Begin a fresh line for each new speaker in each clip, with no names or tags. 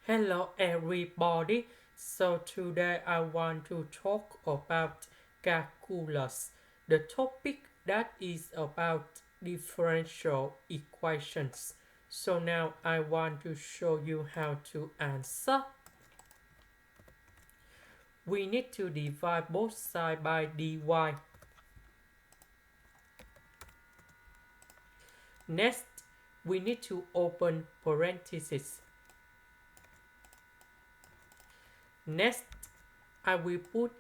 Hello everybody. So today I want to talk about calculus. The topic that is about differential equations. So now I want to show you how to answer. We need to divide both sides by dy. Next, we need to open parentheses. Next, I will put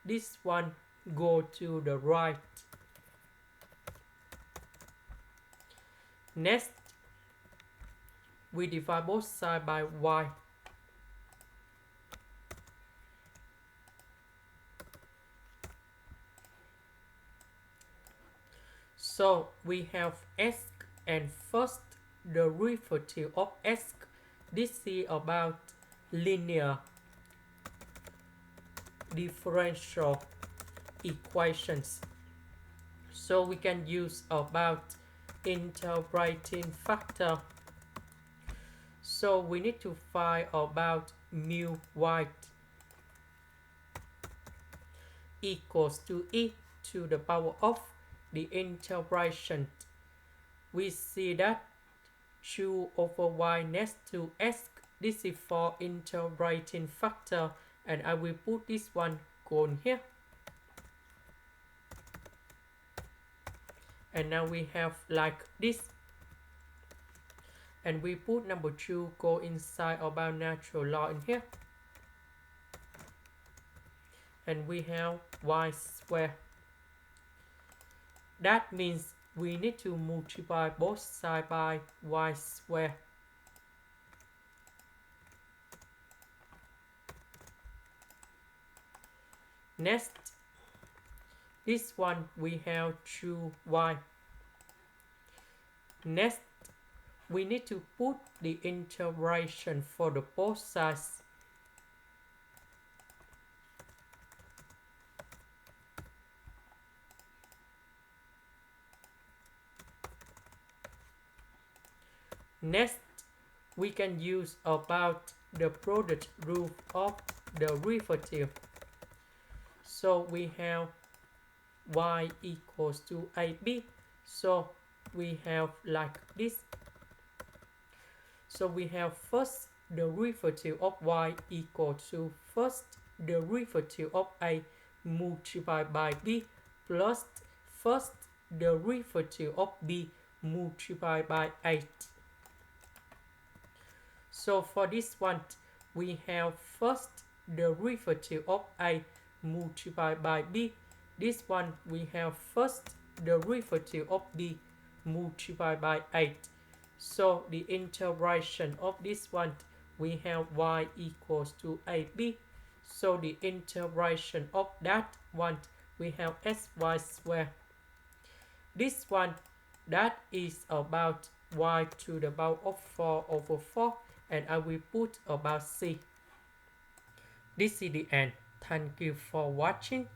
this one go to the right. Next, we divide both sides by y. So we have s and first derivative of s. This is about linear differential equations. So we can use about integrating factor. So we need to find about mu y equals to e to the power of the integration. We see that 2 over y next to s. This is for integrating factor, and I will put this one gone here. And now we have like this. And we put number 2 go inside about natural law in here. And we have y squared. That means we need to multiply both sides by y squared. Next, this one we have 2y. Next, we need to put the integration for the both sides. Next, we can use about the product rule of derivative. So we have y equals to ab. So we have like this. So we have first derivative of y equal to first derivative of a multiplied by b plus first derivative of b multiplied by 8. So for this one, we have first derivative of a multiplied by b. This one we have first derivative of b multiplied by 8. So the integration of this one, we have y equals to ab. So the integration of that one, we have sy squared. This one, that is about y to the power of 4 over 4. And I will put about c. This is the end. Thank you for watching.